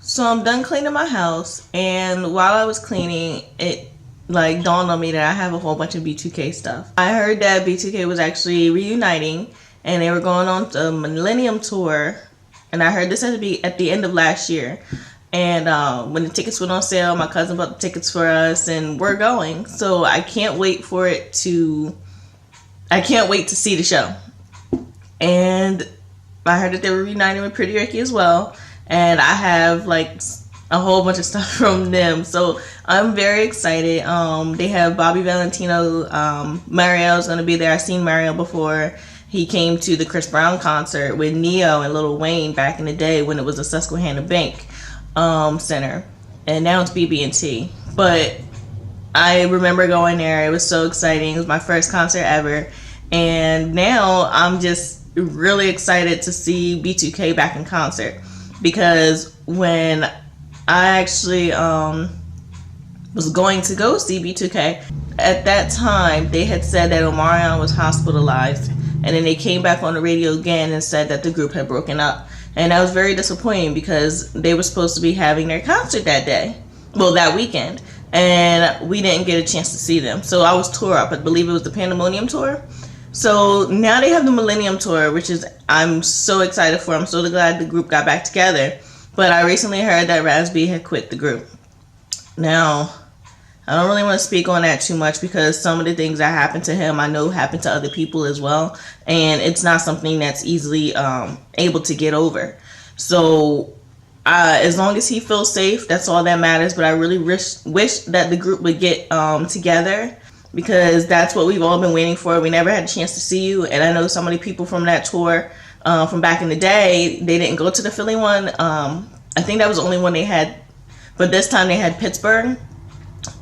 So I'm done cleaning my house, and while I was cleaning, it like dawned on me that I have a whole bunch of B2K stuff. I heard that B2K was actually reuniting, and they were going on the Millennium tour, and I heard this at the end of last year. And when the tickets went on sale, my cousin bought the tickets for us, and we're going. So I can't wait to see the show. And I heard that they were reuniting with Pretty Ricky as well. And I have like a whole bunch of stuff from them. So I'm very excited. They have Bobby Valentino. Mario's going to be there. I've seen Mario before. He came to the Chris Brown concert with Neo and Lil Wayne back in the day when it was a Susquehanna Bank Center. And now it's BB&T. But I remember going there. It was so exciting. It was my first concert ever. And now I'm just really excited to see B2K back in concert. Because when I actually was going to go see B2K, at that time they had said that Omarion was hospitalized, and then they came back on the radio again and said that the group had broken up. And that was very disappointing because they were supposed to be having their concert that day, well, that weekend, and we didn't get a chance to see them. So I was tore up. I believe it was the Pandemonium tour. So now they have the Millennium tour, which is I'm so excited for. I'm so glad the group got back together. But I recently heard that Raz B had quit the group. Now, I don't really want to speak on that too much because some of the things that happened to him I know happened to other people as well, and it's not something that's easily able to get over. So as long as he feels safe, that's all that matters. But I really wish that the group would get together, because that's what we've all been waiting for. We never had a chance to see you, and I know so many people from that tour from back in the day, they didn't go to the Philly one. I think that was the only one they had, but this time they had Pittsburgh,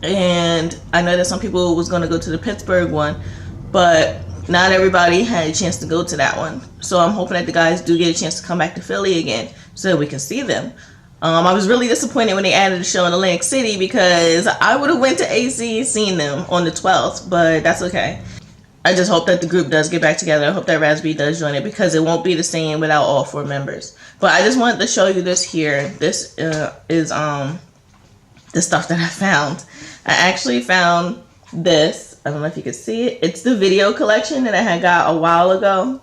and I know that some people was going to go to the Pittsburgh one, but not everybody had a chance to go to that one. So I'm hoping that the guys do get a chance to come back to Philly again so that we can see them. I was really disappointed when they added the show in Atlantic City, because I would have went to AC and seen them on the 12th, but that's okay. I just hope that the group does get back together. I hope that Raz B does join it, because it won't be the same without all 4 members. But I just wanted to show you this here. This is the stuff that I found. I actually found this. I don't know if you can see it. It's the video collection that I had got a while ago,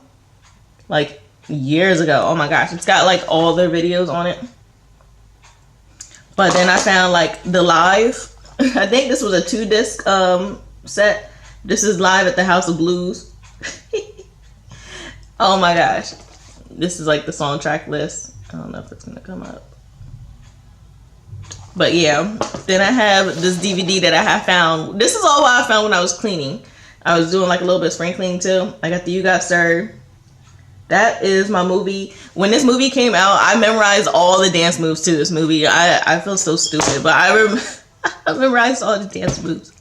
like years ago. Oh my gosh, it's got like all their videos on it. But then I found like the live. I think this was a 2-disc set. This is Live at the House of Blues. Oh my gosh. This is like the song track list. I don't know if it's gonna come up. But yeah. Then I have this DVD that I have found. This is all what I found when I was cleaning. I was doing like a little bit of spring cleaning too. I got the You Got Served. That is my movie. When this movie came out, I memorized all the dance moves to this movie. I feel so stupid, but I memorized all the dance moves.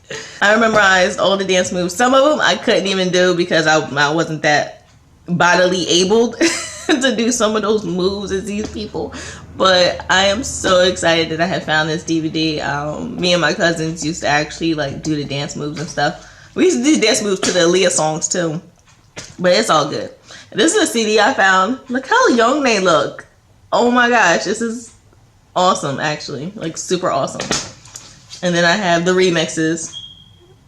I memorized all the dance moves. Some of them I couldn't even do because I wasn't that bodily able to do some of those moves as these people. But I am so excited that I have found this DVD. Me and my cousins used to actually like do the dance moves and stuff. We used to do dance moves to the Aaliyah songs too. But it's all good. This is a CD I found. Look how young they look. Oh my gosh, this is awesome actually. Like super awesome. And then I have the remixes.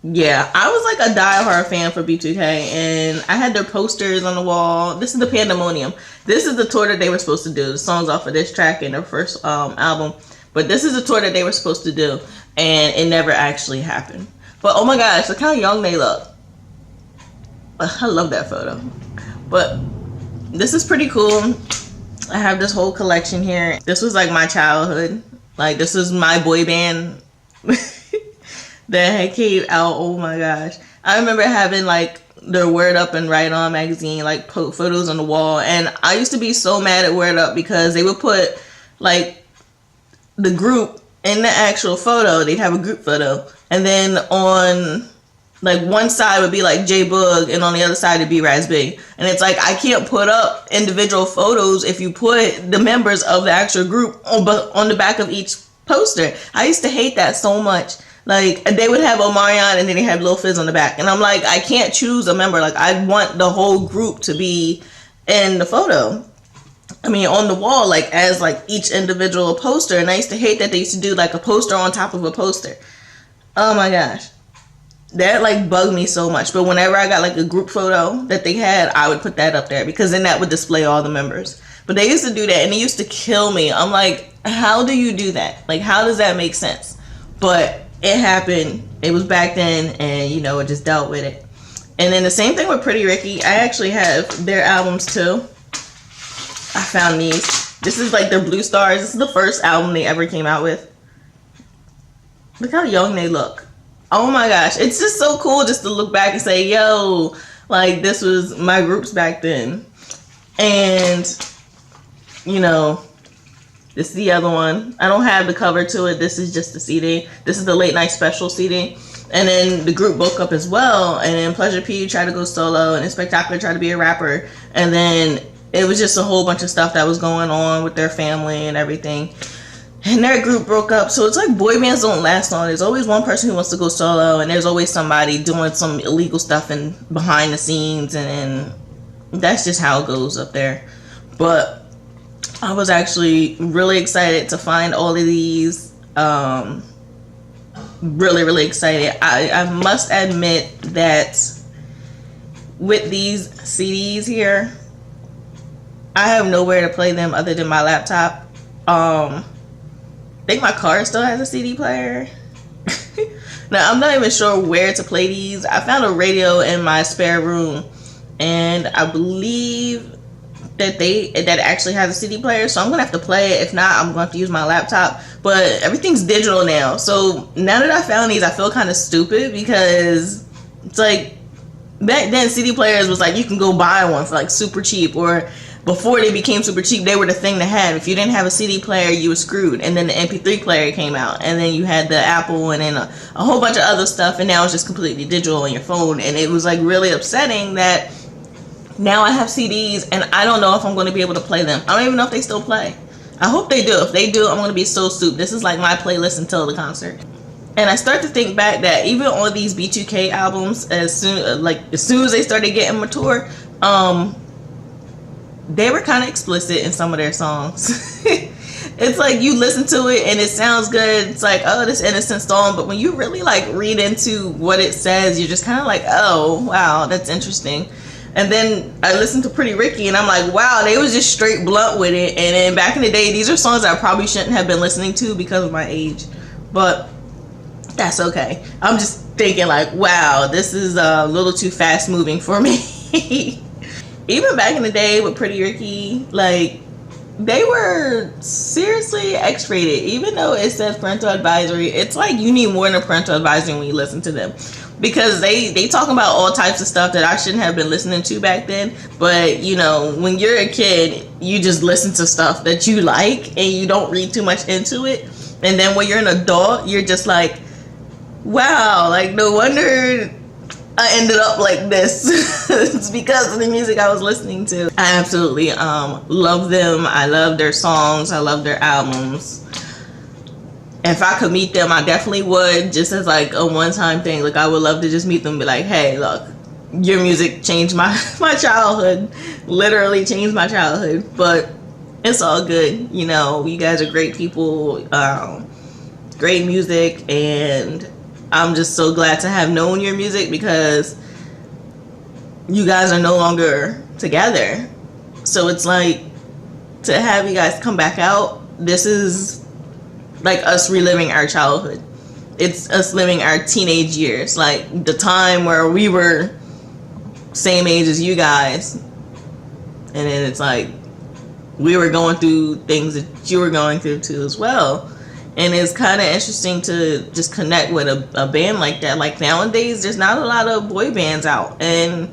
Yeah, I was like a diehard fan for B2K, and I had their posters on the wall. This is the Pandemonium. This is the tour that they were supposed to do. The songs off of this track in their first album. But this is the tour that they were supposed to do, and it never actually happened. But oh my gosh, look how young they look. I love that photo. But this is pretty cool. I have this whole collection here. This was like my childhood. Like this was my boy band that came out. Oh my gosh. I remember having like their Word Up and Right On magazine, like photos on the wall. And I used to be so mad at Word Up because they would put like the group in the actual photo. They'd have a group photo. And then on like one side would be like J Boog, and on the other side it'd be Raz B. And it's like, I can't put up individual photos if you put the members of the actual group on the back of each poster. I used to hate that so much. Like, they would have Omarion and then they have Lil Fizz on the back. And I'm like, I can't choose a member. Like, I want the whole group to be in the photo. I mean, on the wall, like as like each individual poster. And I used to hate that they used to do like a poster on top of a poster. Oh my gosh, that like bugged me so much. But whenever I got like a group photo that they had, I would put that up there because then that would display all the members. But they used to do that and it used to kill me. I'm like, how do you do that? Like, how does that make sense? But it happened. It was back then, and you know, it just dealt with it. And then the same thing with Pretty Ricky. I actually have their albums too. I found these. This is like their Blue Stars. This is the first album they ever came out with. Look how young they look. Oh my gosh. It's just so cool just to look back and say, yo, like this was my groups back then. And, you know, this is the other one. I don't have the cover to it. This is just the CD. This is the late night special CD. And then the group broke up as well. And then Pleasure P tried to go solo. And then Spectacular tried to be a rapper. And then it was just a whole bunch of stuff that was going on with their family and everything. And their group broke up. So it's like boy bands don't last long. There's always one person who wants to go solo. And there's always somebody doing some illegal stuff and behind the scenes. And that's just how it goes up there. But I was actually really excited to find all of these. Really excited. I must admit that with these CDs here, I have nowhere to play them other than my laptop. I think my car still has a CD player. Now, I'm not even sure where to play these. I found a radio in my spare room, and I believe that actually has a CD player, so I'm gonna have to play it. If not, I'm going to have to use my laptop. But everything's digital now, so now that I found these, I feel kind of stupid because it's like back then CD players was like you can go buy one for like super cheap, or before they became super cheap, they were the thing to have. If you didn't have a CD player, you were screwed. And then the MP3 player came out, and then you had the Apple, and then a whole bunch of other stuff, and now it's just completely digital on your phone. And it was like really upsetting that now I have CDs and I don't know if I'm going to be able to play them. I don't even know if they still play. I hope they do. If they do, I'm going to be so stupid. This is like my playlist until the concert. And I start to think back that even on these B2K albums, as soon as they started getting mature, they were kind of explicit in some of their songs. It's like you listen to it and it sounds good. It's like, oh, this innocent song. But when you really like read into what it says, you're just kind of like, oh, wow, that's interesting. And then I listened to Pretty Ricky and I'm like, wow, they was just straight blunt with it. And then back in the day, these are songs I probably shouldn't have been listening to because of my age. But that's okay. I'm just thinking like, wow, this is a little too fast moving for me. Even back in the day with Pretty Ricky, like, they were seriously X-rated. Even though it says parental advisory, it's like you need more than a parental advisory when you listen to them. Because they talk about all types of stuff that I shouldn't have been listening to back then. But, you know, when you're a kid, you just listen to stuff that you like and you don't read too much into it. And then when you're an adult, you're just like, wow, like, no wonder I ended up like this. It's because of the music I was listening to. I absolutely love them. I love their songs. I love their albums. If I could meet them, I definitely would, just as like a one-time thing. Like, I would love to just meet them and be like, hey, look, your music changed my childhood. Literally changed my childhood. But it's all good. You know, you guys are great people. Great music. And I'm just so glad to have known your music because you guys are no longer together. So it's like, to have you guys come back out, this is like us reliving our childhood. It's us living our teenage years, like the time where we were same age as you guys, and then it's like we were going through things that you were going through too as well. And it's kind of interesting to just connect with a band like that. Like, nowadays there's not a lot of boy bands out, and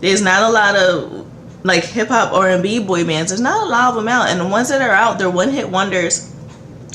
there's not a lot of like hip-hop R&B boy bands. There's not a lot of them out, and the ones that are out, they're one-hit wonders.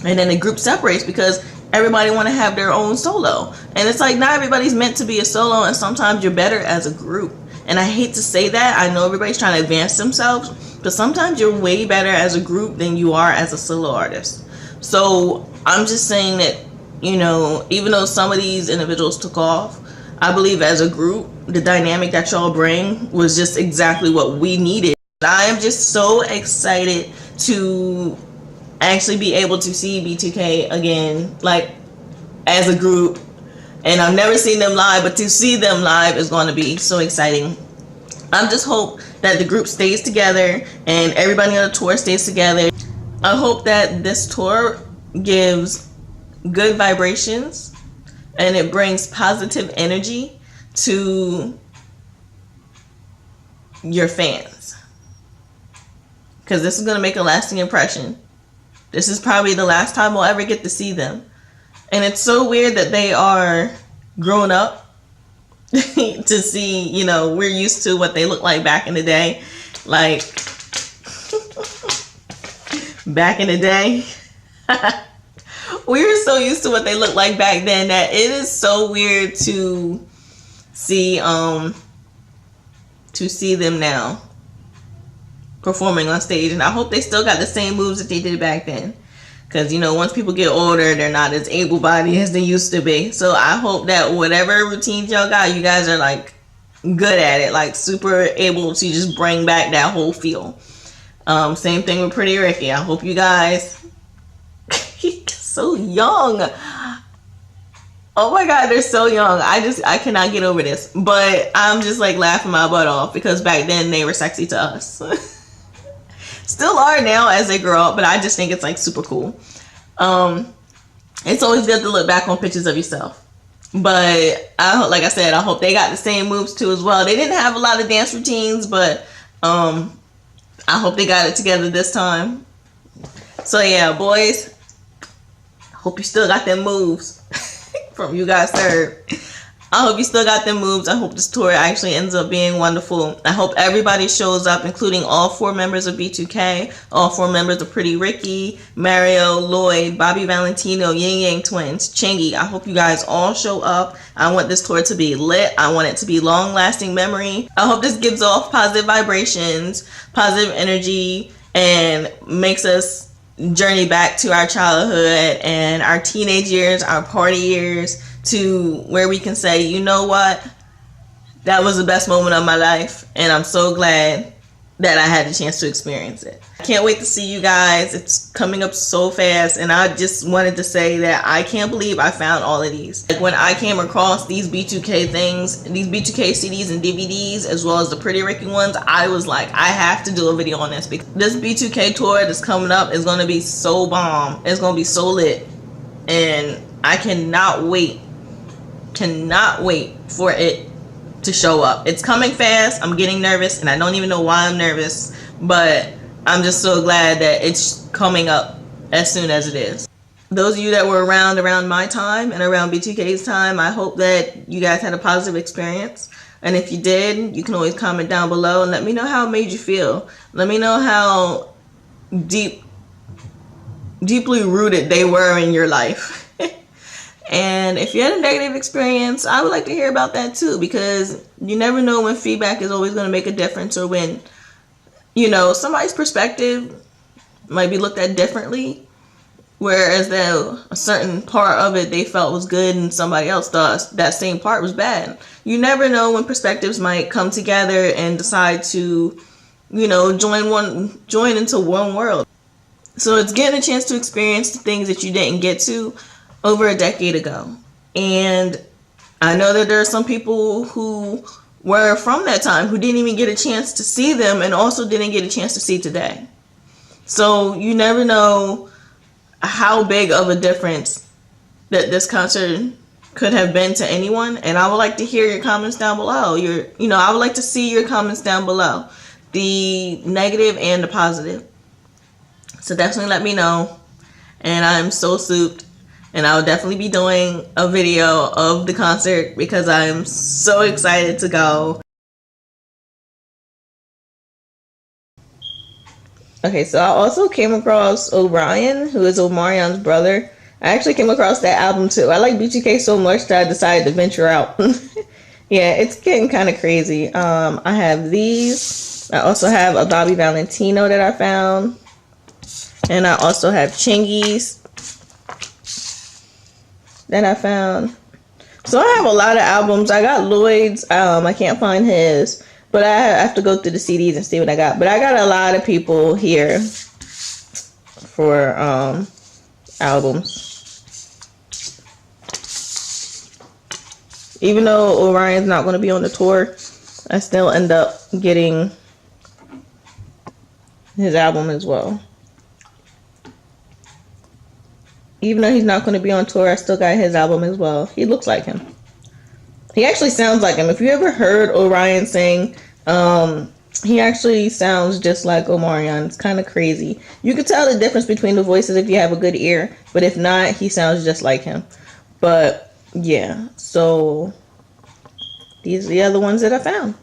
And then the group separates because everybody want to have their own solo. And it's like, not everybody's meant to be a solo, and sometimes you're better as a group. And I hate to say that. I know everybody's trying to advance themselves, but sometimes you're way better as a group than you are as a solo artist. So I'm just saying that, you know, even though some of these individuals took off, I believe as a group, the dynamic that y'all bring was just exactly what we needed. I am just so excited to actually be able to see B2K again, like as a group. And I've never seen them live, but to see them live is going to be so exciting. I just hope that the group stays together and everybody on the tour stays together. I hope that this tour gives good vibrations and it brings positive energy to your fans, because this is going to make a lasting impression. This is probably the last time we'll ever get to see them. And it's so weird that they are grown up to see, you know, we're used to what they look like back in the day. Like, back in the day, we were so used to what they looked like back then that it is so weird to see them now performing on stage. And I hope they still got the same moves that they did back then. Because, you know, once people get older, they're not as able-bodied as they used to be. So I hope that whatever routines y'all got, you guys are, like, good at it. Like, super able to just bring back that whole feel. Same thing with Pretty Ricky. I hope you guys... He's so young. Oh, my God, they're so young. I cannot get over this. But I'm just, like, laughing my butt off. Because back then, they were sexy to us. Still are now as they grow up, but I just think it's like super cool. It's always good to look back on pictures of yourself. But like I said, I hope they got the same moves too as well. They didn't have a lot of dance routines, but I hope they got it together this time. So yeah, boys, hope you still got them moves from You Got Served. I hope you still got them moves. I hope this tour actually ends up being wonderful. I hope everybody shows up, including all 4 members of B2K, all 4 members of Pretty Ricky, Mario, Lloyd, Bobby Valentino, Yin Yang Twins, Chingy. I hope you guys all show up. I want this tour to be lit. I want it to be long-lasting memory. I hope this gives off positive vibrations, positive energy, and makes us journey back to our childhood and our teenage years, our party years, to where we can say, you know what, that was the best moment of my life, and I'm so glad that I had the chance to experience it. I can't wait to see you guys. It's coming up so fast, and I just wanted to say that I can't believe I found all of these. Like, when I came across these B2K things, these B2K CDs and DVDs, as well as the Pretty Ricky ones, I was like, I have to do a video on this, because this B2K tour that's coming up is going to be so bomb. It's going to be so lit, and I cannot wait for it to show up. It's coming fast. I'm getting nervous, and I don't even know why I'm nervous, but I'm just so glad that it's coming up as soon as it is. Those of you that were around my time and around B2K's time, I hope that you guys had a positive experience. And if you did, you can always comment down below and let me know how it made you feel. Let me know how deeply rooted they were in your life. And if you had a negative experience, I would like to hear about that too, because you never know when feedback is always going to make a difference, or when, you know, somebody's perspective might be looked at differently, whereas a certain part of it they felt was good and somebody else thought that same part was bad. You never know when perspectives might come together and decide to, you know, join into one world. So it's getting a chance to experience the things that you didn't get to over a decade ago. And I know that there are some people who were from that time who didn't even get a chance to see them, and also didn't get a chance to see today. So you never know how big of a difference that this concert could have been to anyone. And I would like to hear your comments down below. I would like to see your comments down below, the negative and the positive. So definitely let me know. And I'm so souped. And I'll definitely be doing a video of the concert because I'm so excited to go. Okay, so I also came across O'Brien, who is Omarion's brother. I actually came across that album too. I like B2K so much that I decided to venture out. Yeah, it's getting kind of crazy. I have these. I also have a Bobby Valentino that I found. And I also have Chingy's that I found. So I have a lot of albums. I got Lloyd's. I can't find his. But I have to go through the CDs and see what I got. But I got a lot of people here for albums. Even though Orion's not going to be on the tour, I still end up getting his album as well. Even though he's not going to be on tour, I still got his album as well. He looks like him. He actually sounds like him. If you ever heard Orion sing, he actually sounds just like Omarion. It's kind of crazy. You can tell the difference between the voices if you have a good ear, but if not, he sounds just like him. But yeah, so these are the other ones that I found.